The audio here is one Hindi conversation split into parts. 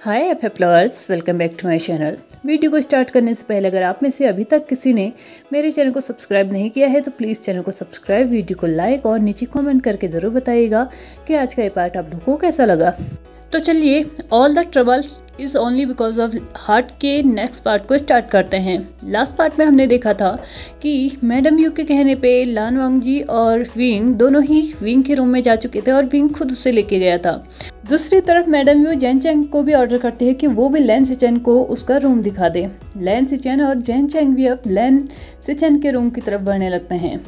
Hi FF lovers, welcome back to my channel. Video को स्टार्ट करने से पहले अगर आप में से अभी तक किसी ने मेरे चैनल को सब्सक्राइब नहीं किया है तो प्लीज़ चैनल को सब्सक्राइब, वीडियो को लाइक और नीचे कमेंट करके ज़रूर बताइएगा कि आज का ये पार्ट आप लोगों को कैसा लगा। तो चलिए, all the trouble is only because of heart के नेक्स्ट पार्ट को स्टार्ट करते हैं। लास्ट पार्ट में हमने देखा था कि मैडम यू के कहने पे लान वांगजी और विंग दोनों ही विंग के रूम में जा चुके थे और विंग खुद उसे लेके गया था। दूसरी तरफ मैडम यू जैन चैंग को भी ऑर्डर करती है कि वो भी लैन सिचेन को उसका रूम दिखा दे। लैन सिचेन और जैन चैंग भी अब लैन सिचेन के रूम की तरफ बढ़ने लगते हैं।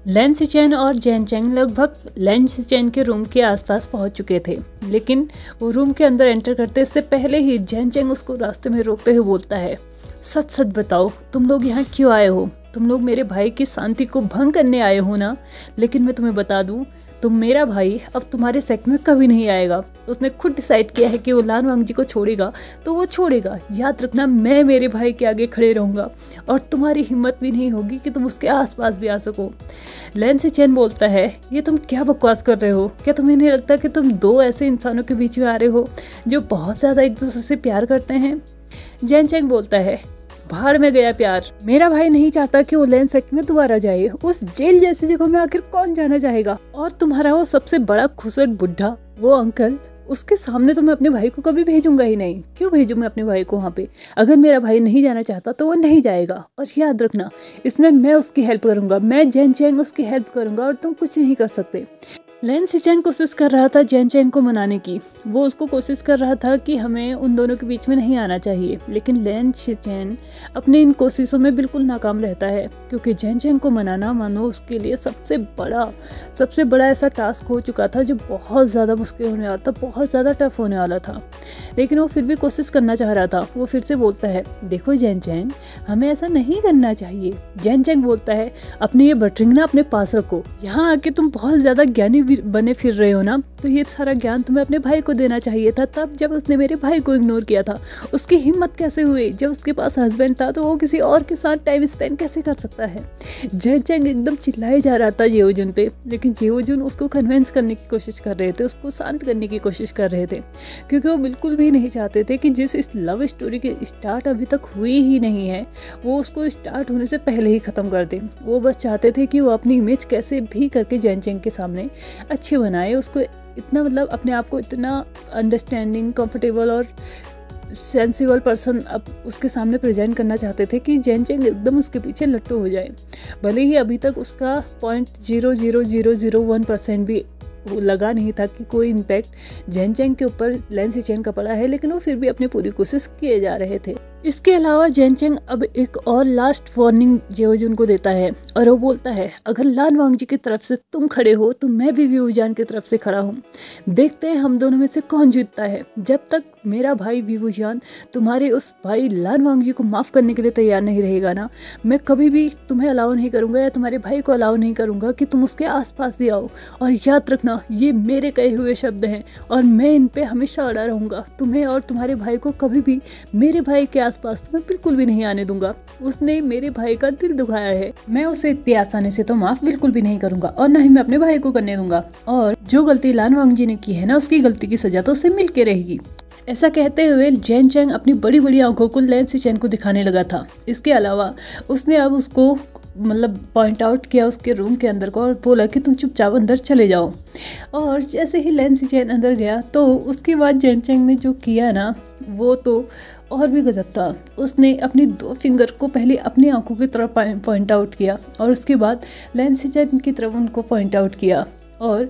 लैन सिचेन और जैन चैंग लगभग लैन सिचेन के रूम के आसपास पहुंच चुके थे, लेकिन वो रूम के अंदर एंटर करते से पहले ही जैन चैंग उसको रास्ते में रोकते हुए बोलता है, सच सच बताओ तुम लोग यहाँ क्यों आए हो? तुम लोग मेरे भाई की शांति को भंग करने आए हो ना? लेकिन मैं तुम्हें बता दूं, तुम मेरा भाई अब तुम्हारे सेक्ट में कभी नहीं आएगा। उसने खुद डिसाइड किया है कि वो लान वांगजी को छोड़ेगा तो वो छोड़ेगा। याद रखना, मैं मेरे भाई के आगे खड़े रहूँगा और तुम्हारी हिम्मत भी नहीं होगी कि तुम उसके आसपास भी आ सको। लैन सिचेन बोलता है, ये तुम क्या बकवास कर रहे हो? क्या तुम्हें नहीं लगता कि तुम दो ऐसे इंसानों के बीच में आ रहे हो जो बहुत ज़्यादा एक दूसरे से प्यार करते हैं? जैन चैंग बोलता है, भाड़ में गया प्यार। मेरा भाई नहीं चाहता कि वो लैन सेक्ट में दोबारा जाए। उस जेल जैसी जगह में आखिर कौन जाना चाहेगा? और तुम्हारा वो सबसे बड़ा खुसट बुढ़ा, वो अंकल, उसके सामने तो मैं अपने भाई को कभी भेजूंगा ही नहीं। क्यों भेजूं मैं अपने भाई को वहाँ पे? अगर मेरा भाई नहीं जाना चाहता तो वो नहीं जाएगा। और याद रखना, इसमें मैं उसकी हेल्प करूंगा, मैं जैन चैंग उसकी हेल्प करूंगा और तुम कुछ नहीं कर सकते। लैन सिचेन कोशिश कर रहा था जैन चैंग को मनाने की। वो उसको कोशिश कर रहा था कि हमें उन दोनों के बीच में नहीं आना चाहिए, लेकिन लैन सिचेन अपने इन कोशिशों में बिल्कुल नाकाम रहता है, क्योंकि जैन चैंग को मनाना मानो उसके लिए सबसे बड़ा ऐसा टास्क हो चुका था जो बहुत ज़्यादा मुश्किल होने वाला था, बहुत ज़्यादा टफ होने वाला था। लेकिन वो फिर भी कोशिश करना चाह रहा था। वो फिर से बोलता है, देखो जैन चैंग, हमें ऐसा नहीं करना चाहिए। जैन चैंग बोलता है, अपनी ये बटरिंग ना अपने पास रखो। यहाँ आके तुम बहुत ज़्यादा ज्ञानी बने फिर रहे हो ना, तो ये सारा ज्ञान तुम्हें अपने भाई को देना चाहिए था। तब जब उसने मेरे भाई को इग्नोर किया था, उसकी हिम्मत कैसे हुई? जब उसके पास हस्बैंड था तो वो किसी और के साथ टाइम स्पेंड कैसे कर सकता है? जैन चैंग एकदम चिल्लाए जा रहा था जेओजुन पे, लेकिन जेओजुन उसको कन्विंस करने की कोशिश कर रहे थे, उसको शांत करने की कोशिश कर रहे थे, क्योंकि वो बिल्कुल भी नहीं चाहते थे कि जिस इस लव स्टोरी की स्टार्ट अभी तक हुई ही नहीं है, वो उसको स्टार्ट होने से पहले ही ख़त्म कर दे। वो बस चाहते थे कि वो अपनी इमेज कैसे भी करके जैन चैंग के सामने अच्छे बनाए, उसको इतना मतलब अपने आप को इतना अंडरस्टैंडिंग, कंफर्टेबल और सेंसिबल पर्सन अब उसके सामने प्रेजेंट करना चाहते थे कि जैन चैंग एकदम उसके पीछे लट्टू हो जाए। भले ही अभी तक उसका 0.00001% भी लगा नहीं था कि कोई इम्पैक्ट जैन चैंग के ऊपर लैन सिचेन का पड़ा है, लेकिन वो फिर भी अपनी पूरी कोशिश किए जा रहे थे। इसके अलावा जैन चैंग अब एक और लास्ट वार्निंग जेओजुन को देता है और वो बोलता है, अगर लान वांगजी की तरफ से तुम खड़े हो तो मैं भी विवुजान की तरफ से खड़ा हूँ। देखते हैं हम दोनों में से कौन जीतता है। जब तक मेरा भाई विवुजान तुम्हारे उस भाई लान वांगजी को माफ़ करने के लिए तैयार नहीं रहेगा ना, मैं कभी भी तुम्हें अलाउ नहीं करूँगा या तुम्हारे भाई को अलाउ नहीं करूँगा कि तुम उसके आसपास भी आओ। और याद रखना, ये मेरे कहे हुए शब्द हैं और मैं इन पे हमेशा अड़ा रहूँगा। तुम्हें और तुम्हारे भाई को कभी भी मेरे भाई के आसपास तो मैं बिल्कुल भी नहीं आने दूंगा। उसने मेरे भाई का दिल दुखाया है, मैं उसे इतनी आसानी से तो माफ बिल्कुल भी नहीं करूंगा और ना ही मैं अपने भाई को करने दूंगा। और जो गलती लान वांगजी ने की है ना, उसकी गलती की सजा तो उसे मिल के रहेगी। ऐसा कहते हुए जैन चैंग अपनी बड़ी बड़ी आंखों को लैन सिचेन को दिखाने लगा था। इसके अलावा उसने अब उसको मतलब पॉइंट आउट किया उसके रूम के अंदर को और बोला कि तुम चुपचाप अंदर चले जाओ। और जैसे ही लैन सिचेन अंदर गया तो उसके बाद जैन चैंग ने जो किया ना, वो तो और भी गजब था। उसने अपनी 2 फिंगर को पहले अपनी आंखों की तरफ पॉइंट आउट किया और उसके बाद लैन सिचेन की तरफ उनको पॉइंट आउट किया और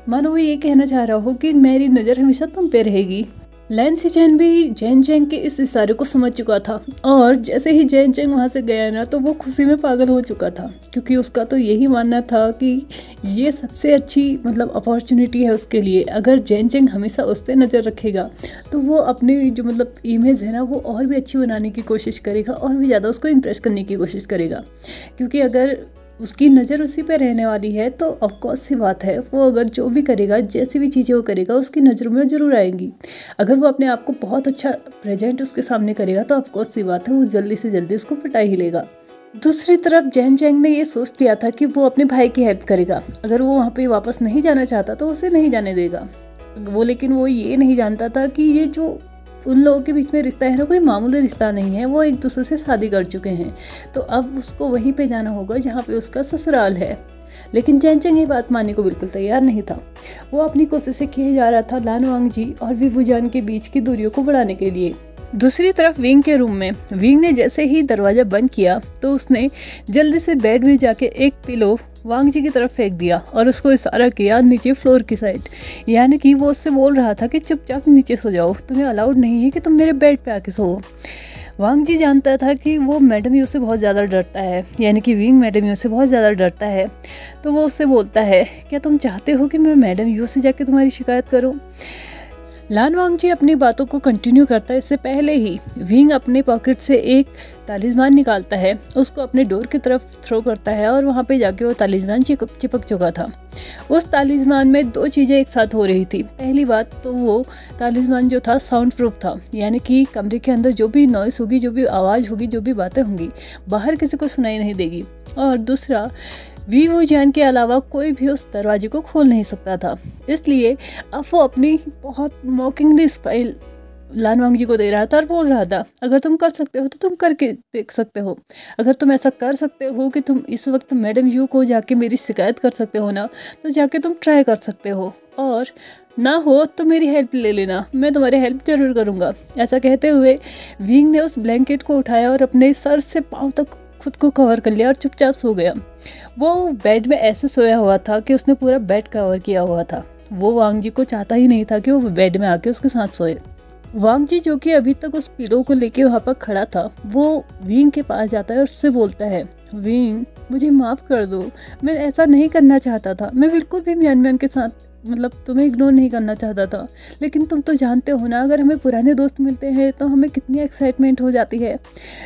मानो वो ये कहना चाह रहा हो कि मेरी नज़र हमेशा तुम पे रहेगी। लैन सिचेन भी जैन चैंग के इस इशारे को समझ चुका था और जैसे ही जैन चैंग वहाँ से गया ना, तो वो खुशी में पागल हो चुका था, क्योंकि उसका तो यही मानना था कि ये सबसे अच्छी मतलब अपॉर्चुनिटी है उसके लिए। अगर जैन चैंग हमेशा उस पर नज़र रखेगा तो वो अपनी जो मतलब इमेज है ना, वो और भी अच्छी बनाने की कोशिश करेगा और भी ज़्यादा उसको इम्प्रेस करने की कोशिश करेगा। क्योंकि अगर उसकी नज़र उसी पे रहने वाली है तो ऑफकोर्स सी बात है, वो अगर जो भी करेगा, जैसी भी चीज़ें वो करेगा, उसकी नज़रों में ज़रूर आएंगी। अगर वो अपने आप को बहुत अच्छा प्रेजेंट उसके सामने करेगा तो ऑफकोर्स सी बात है, वो जल्दी से जल्दी उसको पटा ही लेगा। दूसरी तरफ जैन चैंग ने ये सोच लिया था कि वो अपने भाई की हेल्प करेगा। अगर वो वहाँ पे वापस नहीं जाना चाहता तो उसे नहीं जाने देगा वो, लेकिन वो ये नहीं जानता था कि ये जो उन लोगों के बीच में रिश्ता है ना कोई मामूली रिश्ता नहीं है, वो एक दूसरे से शादी कर चुके हैं। तो अब उसको वहीं पे जाना होगा जहाँ पे उसका ससुराल है। लेकिन चैन चंग ये बात मानने को बिल्कुल तैयार नहीं था। वो अपनी कोशिशें किए जा रहा था लान वांगजी और विवू जान के बीच की दूरियों को बढ़ाने के लिए। दूसरी तरफ विंग के रूम में विंग ने जैसे ही दरवाज़ा बंद किया तो उसने जल्दी से बेड में जाके एक पिलो वांगजी की तरफ फेंक दिया और उसको इशारा किया नीचे फ्लोर की साइड, यानी कि वो उससे बोल रहा था कि चुपचाप नीचे सो जाओ, तुम्हें अलाउड नहीं है कि तुम मेरे बेड पे आके सो। वांगजी जानता था कि वो मैडम यू से बहुत ज़्यादा डरता है, यानी कि विंग मैडम यू से बहुत ज़्यादा डरता है। तो वो उससे बोलता है, क्या तुम चाहते हो कि मैं मैडम यू से जाके तुम्हारी शिकायत करूं? लान वांगजी अपनी बातों को कंटिन्यू करता है। इससे पहले ही विंग अपने पॉकेट से एक तालिस्मान निकालता है, उसको अपने डोर की तरफ थ्रो करता है और वहाँ पे जाके वो तालिस्मान चिपक चुका था। उस तालिस्मान में दो चीज़ें एक साथ हो रही थी। पहली बात तो वो तालिस्मान जो था साउंड प्रूफ था, यानी कि कमरे के अंदर जो भी नॉइस होगी, जो भी आवाज़ होगी, जो भी बातें होंगी, बाहर किसी को सुनाई नहीं देगी। और दूसरा, विवू जान के अलावा कोई भी उस दरवाजे को खोल नहीं सकता था। इसलिए अब वो अपनी बहुत मॉकिंगली स्माइल लान वांगजी को दे रहा था और बोल रहा था, अगर तुम कर सकते हो तो तुम करके देख सकते हो। अगर तुम ऐसा कर सकते हो कि तुम इस वक्त मैडम यू को जाके मेरी शिकायत कर सकते हो ना, तो जाके तुम ट्राई कर सकते हो, और ना हो तो मेरी हेल्प ले लेना, मैं तुम्हारी हेल्प जरूर करूँगा। ऐसा कहते हुए विंग ने उस ब्लैंकेट को उठाया और अपने सर से पाँव तक खुद को कवर कर लिया और चुपचाप सो गया। वो बेड में ऐसे सोया हुआ था कि उसने पूरा बेड कवर किया हुआ था। वो वांगजी को चाहता ही नहीं था कि वो बेड में आके उसके साथ सोए। वांगजी जो कि अभी तक उस पिलो को लेके वहाँ पर खड़ा था, वो विंग के पास जाता है और उससे बोलता है, विंग मुझे माफ़ कर दो, मैं ऐसा नहीं करना चाहता था, मैं बिल्कुल भी म्यान के साथ तुम्हें इग्नोर नहीं करना चाहता था। लेकिन तुम तो जानते हो ना, अगर हमें पुराने दोस्त मिलते हैं तो हमें कितनी एक्साइटमेंट हो जाती है।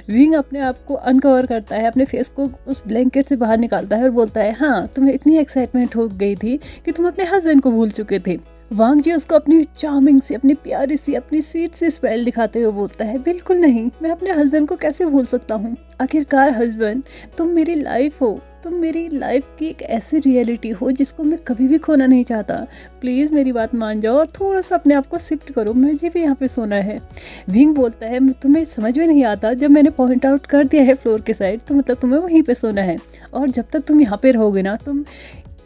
विंग अपने आप को अनकवर करता है, अपने फेस को उस ब्लैंकेट से बाहर निकालता है और बोलता है, हाँ तुम्हें इतनी एक्साइटमेंट हो गई थी कि तुम अपने हस्बैंड को भूल चुके थे। वांगजी उसको अपनी चार्मिंग सी, अपनी प्यारी सी, अपनी स्वीट सी स्माइल दिखाते हुए बोलता है, बिल्कुल नहीं, मैं अपने हस्बैंड को कैसे भूल सकता हूँ। आखिरकार हस्बैंड तुम मेरी लाइफ हो, तुम मेरी लाइफ की एक ऐसी रियलिटी हो जिसको मैं कभी भी खोना नहीं चाहता। प्लीज़ मेरी बात मान जाओ और थोड़ा सा अपने आप को शिफ्ट करो, मुझे भी यहाँ पे सोना है। विंग बोलता है, तुम्हें समझ में नहीं आता, जब मैंने पॉइंट आउट कर दिया है फ्लोर के साइड, तो मतलब तुम्हें वहीं पे सोना है, और जब तक तुम यहाँ पे रहोगे ना, तुम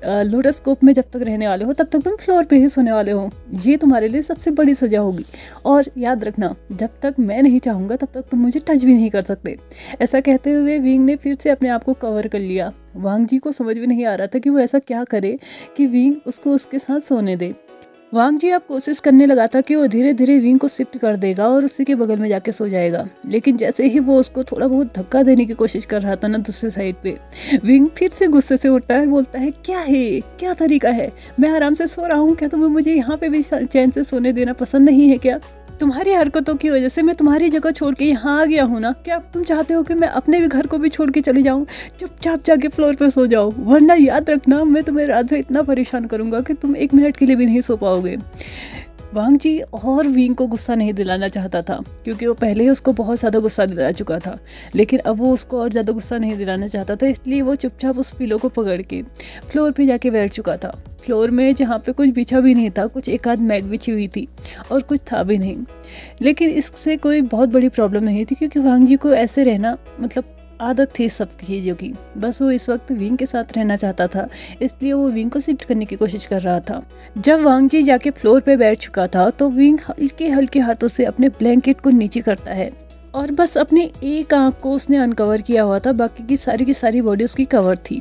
लोटस कोप में जब तक रहने वाले हो तब तक तुम फ्लोर पे ही सोने वाले हो। ये तुम्हारे लिए सबसे बड़ी सजा होगी, और याद रखना जब तक मैं नहीं चाहूँगा तब तक तुम मुझे टच भी नहीं कर सकते। ऐसा कहते हुए विंग ने फिर से अपने आप को कवर कर लिया। वांगजी को समझ में नहीं आ रहा था कि वो ऐसा क्या करे कि विंग उसको उसके साथ सोने दे। वांगजी अब कोशिश करने लगा था कि वो धीरे धीरे विंग को शिफ्ट कर देगा और उसी के बगल में जाके सो जाएगा। लेकिन जैसे ही वो उसको थोड़ा बहुत धक्का देने की कोशिश कर रहा था ना दूसरी साइड पे, विंग फिर से गुस्से से उठता है, बोलता है, क्या है, क्या तरीका है, मैं आराम से सो रहा हूँ, क्या तुम्हें मुझे यहाँ पे भी चैन से सोने देना पसंद नहीं है क्या? तुम्हारी हरकतों की वजह से मैं तुम्हारी जगह छोड़ के यहाँ आ गया हूँ ना, क्या तुम चाहते हो कि मैं अपने भी घर को भी छोड़ के चले जाऊँ? चुपचाप जाके फ्लोर पे सो जाओ, वरना याद रखना मैं तुम्हें रात में इतना परेशान करूँगा कि तुम 1 मिनट के लिए भी नहीं सो पाओगे। वांगजी और विंग को गुस्सा नहीं दिलाना चाहता था, क्योंकि वो पहले ही उसको बहुत ज़्यादा गुस्सा दिला चुका था, लेकिन अब वो उसको और ज़्यादा गुस्सा नहीं दिलाना चाहता था। इसलिए वो चुपचाप उस पिलो को पकड़ के फ्लोर पे जाके बैठ चुका था। फ्लोर में जहाँ पे कुछ बिछा भी नहीं था, कुछ एक आध मैट बिछी हुई थी और कुछ था भी नहीं। लेकिन इससे कोई बहुत बड़ी प्रॉब्लम नहीं थी, क्योंकि वांगजी को ऐसे रहना आदत थी सब चीज़ों की। बस वो इस वक्त विंग के साथ रहना चाहता था, इसलिए वो विंग को शिफ्ट करने की कोशिश कर रहा था। जब वांगजी जाके फ्लोर पे बैठ चुका था तो विंग इसके हल्के हाथों से अपने ब्लैंकेट को नीचे करता है और बस अपनी एक आंख को उसने अनकवर किया हुआ था, बाकी की सारी बॉडी उसकी कवर थी।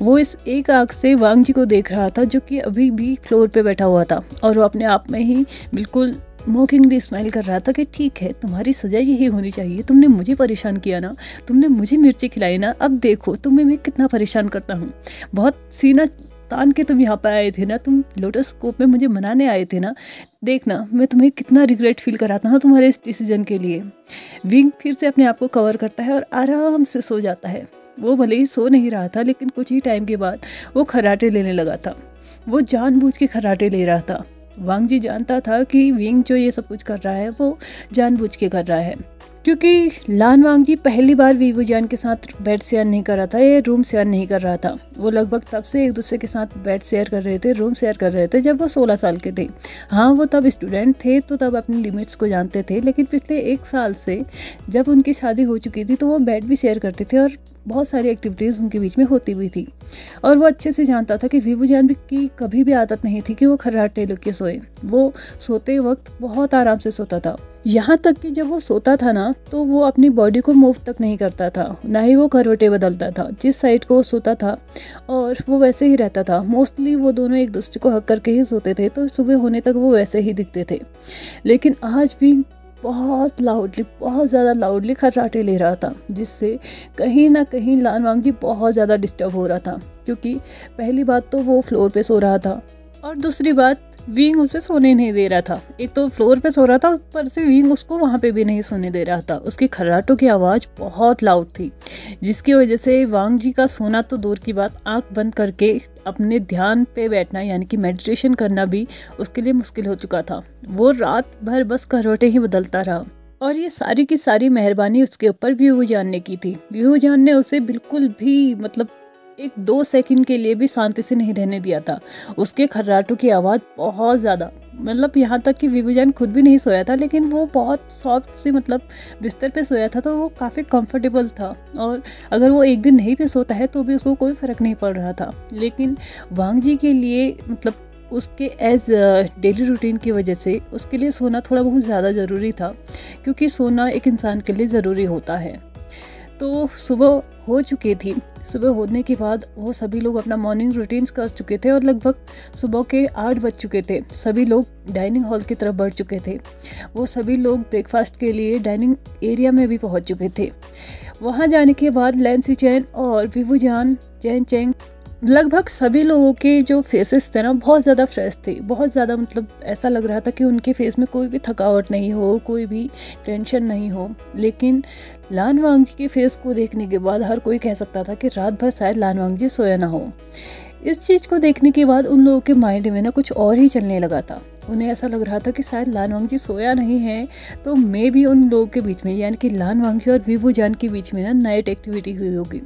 वो इस एक आंख से वांगजी को देख रहा था जो कि अभी भी फ्लोर पे बैठा हुआ था, और वो अपने आप में ही बिल्कुल मॉकिंगली स्माइल कर रहा था कि ठीक है, तुम्हारी सजा यही होनी चाहिए, तुमने मुझे परेशान किया ना, तुमने मुझे मिर्ची खिलाई ना, अब देखो तुम्हें मैं कितना परेशान करता हूँ। बहुत सीना तान के तुम यहाँ पर आए थे ना, तुम लोटस कोप में मुझे मनाने आए थे ना, देखना मैं तुम्हें कितना रिग्रेट फील कराता हूँ तुम्हारे इस डिसीजन के लिए। विंग फिर से अपने आप को कवर करता है और आराम से सो जाता है। वो भले ही सो नहीं रहा था, लेकिन कुछ ही टाइम के बाद वो खर्राटे लेने लगा था। वो जानबूझ के खर्राटे ले रहा था। वांगजी जानता था कि विंग जो ये सब कुछ कर रहा है वो जानबूझ के कर रहा है। क्योंकि लान वांगजी पहली बार वी वूजियान के साथ बेड शेयर नहीं कर रहा था, ये रूम शेयर नहीं कर रहा था। वो लगभग तब से एक दूसरे के साथ बेड शेयर कर रहे थे, रूम शेयर कर रहे थे जब वो 16 साल के थे। हाँ, वो तब स्टूडेंट थे तो तब अपनी लिमिट्स को जानते थे, लेकिन पिछले 1 साल से जब उनकी शादी हो चुकी थी तो वो बेड भी शेयर करते थे और बहुत सारी एक्टिविटीज़ उनके बीच में होती भी थी। और वो अच्छे से जानता था कि वी वूजियान की कभी भी आदत नहीं थी कि वो खर्राटे लेके सोए। वो सोते वक्त बहुत आराम से सोता था, यहाँ तक कि जब वो सोता था ना तो वो अपनी बॉडी को मूव तक नहीं करता था, ना ही वो करवटें बदलता था। जिस साइड को वो सोता था और वो वैसे ही रहता था। मोस्टली वो दोनों एक दूसरे को हक करके ही सोते थे, तो सुबह होने तक वो वैसे ही दिखते थे। लेकिन आज भी बहुत ज़्यादा लाउडली खर्राटे ले रहा था, जिससे कहीं ना कहीं लान वांगजी बहुत ज़्यादा डिस्टर्ब हो रहा था। क्योंकि पहली बात तो वो फ्लोर पे सो रहा था और दूसरी बात विंग उसे सोने नहीं दे रहा था। एक तो फ्लोर पे सो रहा था, ऊपर से विंग उसको वहाँ पे भी नहीं सोने दे रहा था। उसकी खर्राटों की आवाज़ बहुत लाउड थी, जिसकी वजह से वांगजी का सोना तो दूर की बात, आंख बंद करके अपने ध्यान पे बैठना यानी कि मेडिटेशन करना भी उसके लिए मुश्किल हो चुका था। वो रात भर बस करवटें ही बदलता रहा और ये सारी की सारी मेहरबानी उसके ऊपर वी वूजियान ने की थी। वी वूजियान ने उसे बिल्कुल भी मतलब 1-2 सेकंड के लिए भी शांति से नहीं रहने दिया था। उसके खर्राटों की आवाज़ बहुत ज़्यादा, मतलब यहाँ तक कि वी वूजियान खुद भी नहीं सोया था, लेकिन वो बहुत सॉफ्ट से मतलब बिस्तर पे सोया था, तो वो काफ़ी कंफर्टेबल था। और अगर वो एक दिन नहीं भी सोता है तो भी उसको कोई फ़र्क नहीं पड़ रहा था। लेकिन वांगजी के लिए मतलब उसके एज डेली रूटीन की वजह से उसके लिए सोना थोड़ा बहुत ज़्यादा ज़रूरी था, क्योंकि सोना एक इंसान के लिए ज़रूरी होता है। तो सुबह हो चुकी थी। सुबह होने के बाद वो सभी लोग अपना मॉर्निंग रूटीन्स कर चुके थे और लगभग सुबह के 8 बज चुके थे। सभी लोग डाइनिंग हॉल की तरफ बढ़ चुके थे। वो सभी लोग ब्रेकफास्ट के लिए डाइनिंग एरिया में भी पहुंच चुके थे। वहां जाने के बाद लैन सिचेन और वी वूजियान, जैन चेंग, लगभग सभी लोगों के जो फेसेस थे ना बहुत ज़्यादा फ्रेश थे। बहुत ज़्यादा मतलब ऐसा लग रहा था कि उनके फेस में कोई भी थकावट नहीं हो, कोई भी टेंशन नहीं हो। लेकिन लान वांगजी के फेस को देखने के बाद हर कोई कह सकता था कि रात भर शायद लान वांगजी सोया ना हो। इस चीज़ को देखने के बाद उन लोगों के माइंड में ना कुछ और ही चलने लगा था। उन्हें ऐसा लग रहा था कि शायद लान वांगजी सोया नहीं है, तो मे भी उन लोगों के बीच में यानी कि लान वांगजी और वी वूजियान के बीच में ना नाइट एक्टिविटी हुई होगी।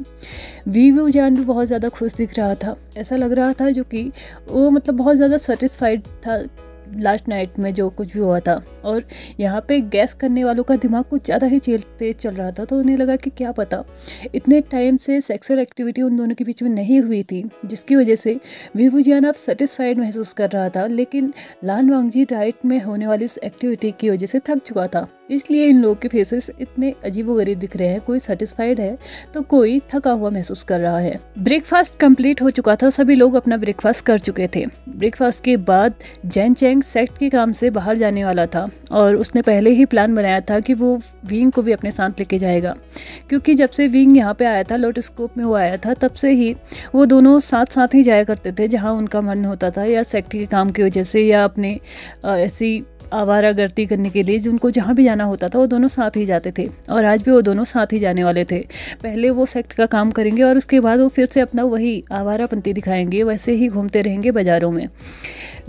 वी वूजियान भी बहुत ज़्यादा खुश दिख रहा था। ऐसा लग रहा था जो कि वो मतलब बहुत ज़्यादा सेटिस्फाइड था लास्ट नाइट में जो कुछ भी हुआ था। और यहाँ पे गैस करने वालों का दिमाग कुछ ज़्यादा ही तेज चल रहा था, तो उन्हें लगा कि क्या पता इतने टाइम से सेक्सुअल एक्टिविटी उन दोनों के बीच में नहीं हुई थी, जिसकी वजह से वी वूजियान अब सेटिस्फाइड महसूस कर रहा था। लेकिन लान वांगजी राइट में होने वाली इस एक्टिविटी की वजह से थक चुका था, इसलिए इन लोगों के फेसेस इतने अजीबोगरीब दिख रहे हैं। कोई सेटिस्फाइड है तो कोई थका हुआ महसूस कर रहा है। ब्रेकफास्ट कंप्लीट हो चुका था, सभी लोग अपना ब्रेकफास्ट कर चुके थे। ब्रेकफास्ट के बाद जैन चेंग सेक्ट के काम से बाहर जाने वाला था और उसने पहले ही प्लान बनाया था कि वो विंग को भी अपने साथ लेके जाएगा, क्योंकि जब से विंग यहाँ पे आया था, लोटोस्कोप में वो आया था, तब से ही वो दोनों साथ साथ ही जाया करते थे जहाँ उनका मन होता था, या सेक्ट के काम की वजह से या अपने ऐसी आवारागर्दी करने के लिए जिनको जहाँ भी जाना होता था वो दोनों साथ ही जाते थे। और आज भी वो दोनों साथ ही जाने वाले थे। पहले वो सेक्ट का काम करेंगे और उसके बाद वो फिर से अपना वही आवारापंती दिखाएंगे, वैसे ही घूमते रहेंगे बाज़ारों में।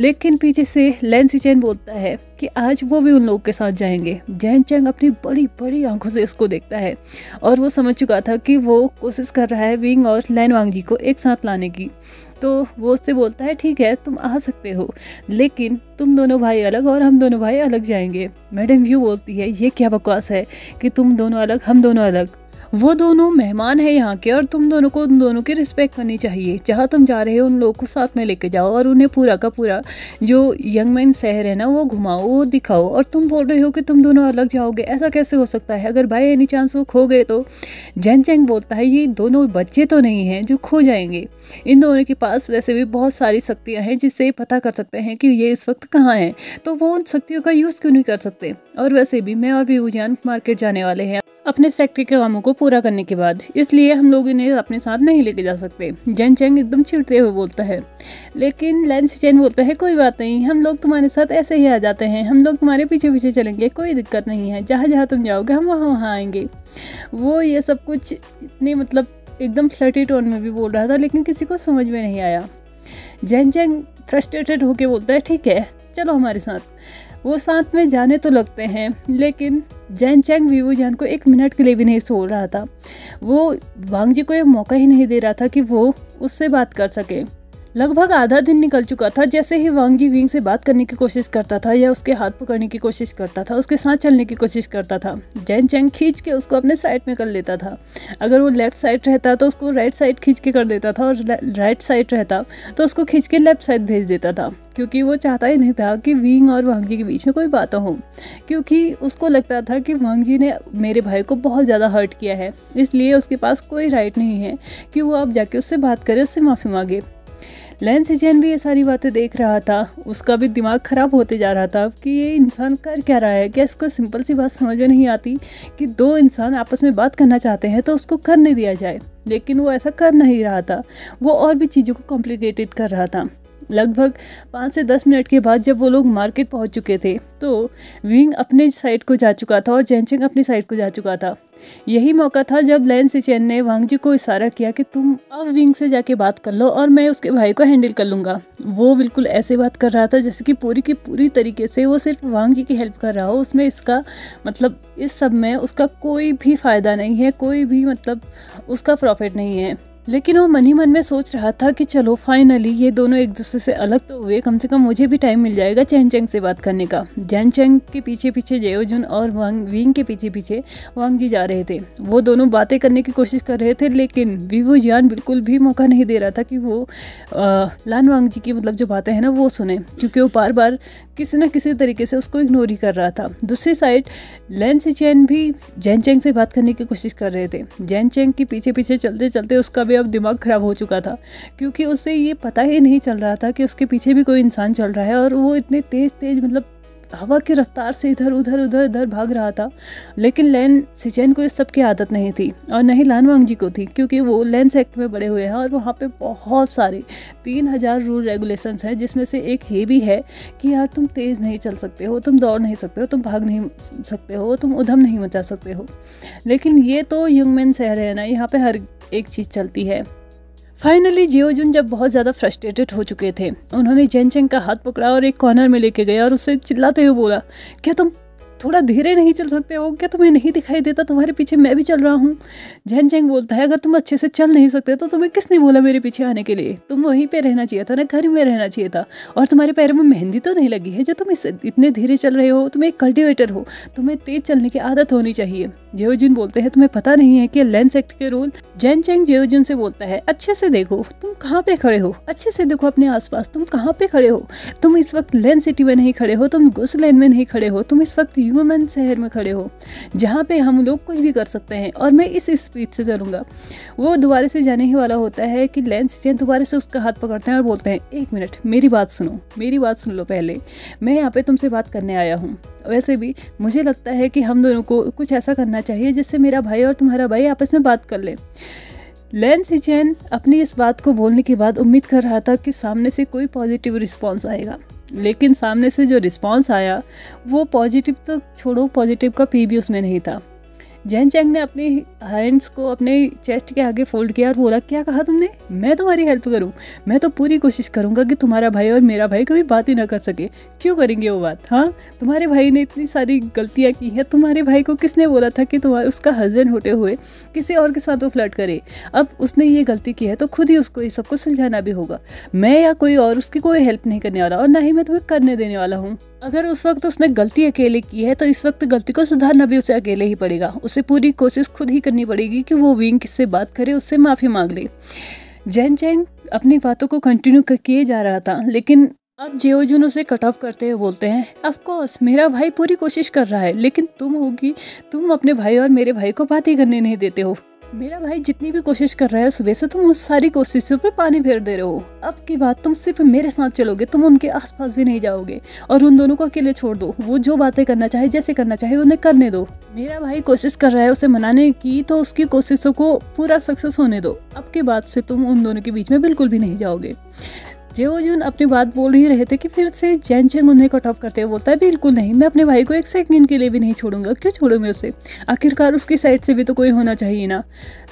लेकिन पीछे से लैन सिचेन बोलता है कि आज वो भी उन लोगों के साथ जाएंगे। जैन चेंग अपनी बड़ी बड़ी आंखों से उसको देखता है और वो समझ चुका था कि वो कोशिश कर रहा है विंग और लैन वांगजी को एक साथ लाने की। तो वो उससे बोलता है ठीक है तुम आ सकते हो, लेकिन तुम दोनों भाई अलग और हम दोनों भाई अलग जाएंगे। मैडम यू बोलती है ये क्या बकवास है कि तुम दोनों अलग हम दोनों अलग। वो दोनों मेहमान हैं यहाँ के और तुम दोनों को उन दोनों की रिस्पेक्ट करनी चाहिए। जहाँ तुम जा रहे हो उन लोगों को साथ में लेके जाओ और उन्हें पूरा का पूरा जो यंग मैन शहर है ना वो घुमाओ, वो दिखाओ। और तुम बोल रहे हो कि तुम दोनों अलग जाओगे, ऐसा कैसे हो सकता है? अगर बाय एनी चांस वो खो गए तो? जैन चेंग बोलता है ये दोनों बच्चे तो नहीं हैं जो खो जाएंगे। इन दोनों के पास वैसे भी बहुत सारी शक्तियाँ हैं जिससे पता कर सकते हैं कि ये इस वक्त कहाँ हैं, तो वो उन शक्तियों का यूज़ क्यों नहीं कर सकते? और वैसे भी मैं और वी वूजियान मार्केट जाने वाले हैं अपने सेक्टर के कामों को पूरा करने के बाद, इसलिए हम लोग इन्हें अपने साथ नहीं लेके जा सकते। जैन चेंग एकदम चिढ़ते हुए बोलता है। लेकिन लैन सिचेन बोलता है कोई बात नहीं, हम लोग तुम्हारे साथ ऐसे ही आ जाते हैं, हम लोग तुम्हारे पीछे पीछे चलेंगे, कोई दिक्कत नहीं है, जहाँ जहाँ तुम जाओगे हम वहाँ वहाँ आएंगे। वो ये सब कुछ इतनी मतलब एकदम फ्लर्टी टोन में भी बोल रहा था, लेकिन किसी को समझ में नहीं आया। जैन चेंग फ्रस्ट्रेटेड होके बोलता है ठीक है चलो हमारे साथ। वो साथ में जाने तो लगते हैं, लेकिन जैन चैंग वीवू जान को 1 मिनट के लिए भी नहीं छोड़ रहा था। वो वांग जी को ये मौका ही नहीं दे रहा था कि वो उससे बात कर सके। लगभग आधा दिन निकल चुका था। जैसे ही वांग जी विंग से बात करने की कोशिश करता था या उसके हाथ पकड़ने की कोशिश करता था, उसके साथ चलने की कोशिश करता था, जैन चैंग खींच के उसको अपने साइड में कर लेता था। अगर वो लेफ्ट साइड रहता तो उसको राइट साइड खींच के कर देता था, और राइट साइड रहता तो उसको खींच के लेफ्ट साइड भेज देता था, क्योंकि वो चाहता ही नहीं था कि विंग और वांग जी के बीच में कोई बात हो, क्योंकि उसको लगता था कि वांग जी ने मेरे भाई को बहुत ज़्यादा हर्ट किया है, इसलिए उसके पास कोई राइट नहीं है कि वो अब जाके उससे बात करे, उससे माफ़ी मांगे। लैन सिचेन भी ये सारी बातें देख रहा था। उसका भी दिमाग ख़राब होते जा रहा था कि ये इंसान कर क्या रहा है। क्या इसको सिंपल सी बात समझ में नहीं आती कि 2 इंसान आपस में बात करना चाहते हैं तो उसको करने दिया जाए, लेकिन वो ऐसा कर नहीं रहा था। वो और भी चीज़ों को कॉम्प्लिकेटेड कर रहा था। लगभग 5 से 10 मिनट के बाद जब वो लोग मार्केट पहुंच चुके थे तो विंग अपने साइड को जा चुका था और जैन चैंग अपनी साइड को जा चुका था। यही मौका था जब लैन सिचेन ने वांग जी को इशारा किया कि तुम अब विंग से जाके बात कर लो और मैं उसके भाई को हैंडल कर लूँगा। वो बिल्कुल ऐसे बात कर रहा था जैसे कि पूरी की पूरी तरीके से वो सिर्फ वांग जी की हेल्प कर रहा हो। उसमें इसका मतलब इस सब में उसका कोई भी फ़ायदा नहीं है, कोई भी मतलब उसका प्रॉफिट नहीं है। लेकिन वो मन ही मन में सोच रहा था कि चलो फाइनली ये दोनों एक दूसरे से अलग तो हुए, कम से कम मुझे भी टाइम मिल जाएगा जैन चैंग से बात करने का। जैन चैंग के पीछे पीछे जेओजुन और विंग के पीछे पीछे वांग जी जा रहे थे। वो दोनों बातें करने की कोशिश कर रहे थे, लेकिन वीवू जियान बिल्कुल भी मौका नहीं दे रहा था कि वो लान वांग जी की मतलब जो बातें हैं ना वो सुने, क्योंकि वो बार बार किसी न किसी तरीके से उसको इग्नोर ही कर रहा था। दूसरी साइड लैन सिचेन भी जैन चैंग से बात करने की कोशिश कर रहे थे। जैन चैंग के पीछे पीछे चलते चलते उसका भी अब दिमाग खराब हो चुका था, क्योंकि उसे ये पता ही नहीं चल रहा था कि उसके पीछे भी कोई इंसान चल रहा है और वो इतने तेज तेज मतलब हवा की रफ्तार से इधर उधर भाग रहा था। लेकिन लैन सिचेन को इस सब की आदत नहीं थी और न ही लान वांग जी को थी, क्योंकि वो लैन सेक्ट में बड़े हुए हैं और वहाँ पे बहुत सारे 3000 रूल रेगुलेशंस हैं, जिसमें से एक ये भी है कि यार तुम तेज़ नहीं चल सकते हो, तुम दौड़ नहीं सकते हो, तुम भाग नहीं सकते हो, तुम उधम नहीं मचा सकते हो। लेकिन ये तो यंगमैन शहर है ना, यहाँ पे हर एक चीज़ चलती है। फाइनली जेओजुन जब बहुत ज़्यादा फ्रस्ट्रेटेड हो चुके थे, उन्होंने जैन चैंग का हाथ पकड़ा और एक कॉर्नर में लेके गया और उससे चिल्लाते हुए बोला, क्या तुम थोड़ा धीरे नहीं चल सकते हो? क्या तुम्हें नहीं दिखाई देता तुम्हारे पीछे मैं भी चल रहा हूँ? जैन चैंग बोलता है, अगर तुम अच्छे से चल नहीं सकते तो तुम्हें किसने बोला मेरे पीछे आने के लिए? तुम वहीं पे रहना चाहिए था ना, घर में रहना चाहिए था। और तुम्हारे पैरों में मेहंदी तो नहीं लगी है जो तुम इतने धीरे चल रहे हो? तुम एक कल्टिवेटर हो, तुम्हें तेज चलने की आदत होनी चाहिए। जेओजुन बोलते हैं, तुम्हें पता नहीं है कि लैन सेक्ट के रूल? जैन चैंग जेओजुन से बोलता है, अच्छे से देखो तुम कहाँ पे खड़े हो, अच्छे से देखो अपने आसपास, तुम कहाँ पे खड़े हो? तुम इस वक्त लैन सिटी में नहीं खड़े हो, तुम गुसलैन में नहीं खड़े हो, तुम इस वक्त ह्यूमन शहर में खड़े हो, जहाँ पे हम लोग कुछ भी कर सकते हैं और मैं इस स्पीड से चलूँगा। वो दोबारा से जाने ही वाला होता है कि लैन सिचेन दोबारा से उसका हाथ पकड़ते हैं और बोलते हैं, 1 मिनट मेरी बात सुनो, मेरी बात सुन लो पहले, मैं यहाँ पे तुमसे बात करने आया हूँ। वैसे भी मुझे लगता है कि हम दोनों को कुछ ऐसा करना चाहिए जिससे मेरा भाई और तुम्हारा भाई आपस में बात कर ले। लैन सिचेन अपनी इस बात को बोलने के बाद उम्मीद कर रहा था कि सामने से कोई पॉजिटिव रिस्पॉन्स आएगा, लेकिन सामने से जो रिस्पॉन्स आया वो पॉजिटिव तो छोड़ो, पॉजिटिव का पी भी उसमें नहीं था। जैन चैंग ने अपने हैंड्स को अपने चेस्ट के आगे फोल्ड किया और बोला, क्या कहा तुमने? मैं तुम्हारी हेल्प करूं? मैं तो पूरी कोशिश करूंगा कि तुम्हारा भाई और मेरा भाई कभी बात ही ना कर सके। क्यों करेंगे वो बात? हाँ, तुम्हारे भाई ने इतनी सारी गलतियां की हैं। तुम्हारे भाई को किसने बोला था कि उसका हस्बैंड होते हुए किसी और के साथ वो फ्लर्ट करे? अब उसने ये गलती की है तो खुद ही उसको ये सबको सुलझाना भी होगा। मैं या कोई और उसकी कोई हेल्प नहीं करने वाला और ना ही मैं तुम्हें करने देने वाला हूँ। अगर उस वक्त उसने गलती अकेले की है तो इस वक्त गलती को सुधारना भी उसे अकेले ही पड़ेगा। उसे पूरी कोशिश खुद ही करनी पड़ेगी कि वो विंग किससे बात करे, उससे माफ़ी मांग ले। जैन चैंग अपनी बातों को कंटिन्यू किए जा रहा था, लेकिन अब जेओजुन उसे कट ऑफ करते हुए बोलते हैं, ऑफ कोर्स मेरा भाई पूरी कोशिश कर रहा है, लेकिन तुम अपने भाई और मेरे भाई को बात ही करने नहीं देते हो। मेरा भाई जितनी भी कोशिश कर रहा है सुबह से, तुम उस सारी कोशिशों पे पानी फेर दे रहे हो। अब की बात तुम सिर्फ मेरे साथ चलोगे, तुम उनके आसपास भी नहीं जाओगे और उन दोनों को अकेले छोड़ दो। वो जो बातें करना चाहे, जैसे करना चाहे उन्हें करने दो। मेरा भाई कोशिश कर रहा है उसे मनाने की, तो उसकी कोशिशों को पूरा सक्सेस होने दो। अब के बाद से तुम उन दोनों के बीच में बिल्कुल भी नहीं जाओगे। जेओजून अपनी बात बोल ही रहे थे कि फिर से जैन चेंग उन्हें कट ऑफ करते हुए बोलता है बिल्कुल नहीं, मैं अपने भाई को एक सेकंड के लिए भी नहीं छोड़ूंगा। क्यों छोड़ूं मैं उसे, आखिरकार उसकी साइड से भी तो कोई होना चाहिए ना।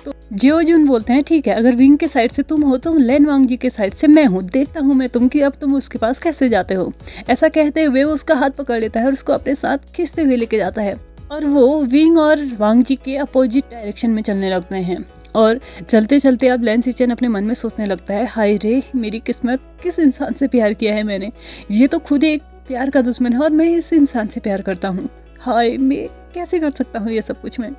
तो जेओजून बोलते हैं ठीक है, अगर विंग के साइड से तुम हो तो लैन वांगजी के साइड से मैं हूँ, देखता हूँ मैं तुम कि अब तुम उसके पास कैसे जाते हो। ऐसा कहते हुए वो उसका हाथ पकड़ लेता है और उसको अपने साथ खींचते हुए लेके जाता है और वो विंग और वांगजी के अपोजिट डायरेक्शन में चलने लगते हैं। और चलते चलते अब लैन सिचेन अपने मन में सोचने लगता है, हाय रे मेरी किस्मत, किस इंसान से प्यार किया है मैंने, ये तो खुद एक प्यार का दुश्मन है और मैं इस इंसान से प्यार करता हूँ। हाय मैं कैसे कर सकता हूँ ये सब कुछ मैं।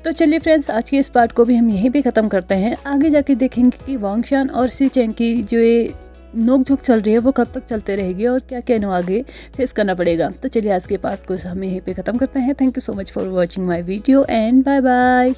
तो चलिए फ्रेंड्स, आज की इस पार्ट को भी हम यहीं पे ख़त्म करते हैं। आगे जाके देखेंगे कि वांगशान और सिचेन की जो ये नोक-झोंक चल रही है वो कब तक चलते रहेगी और क्या क्या इन्हें आगे फेस करना पड़ेगा। तो चलिए आज के पार्ट को हम यहीं पे ख़त्म करते हैं। Thank you so much for watching my video and bye bye.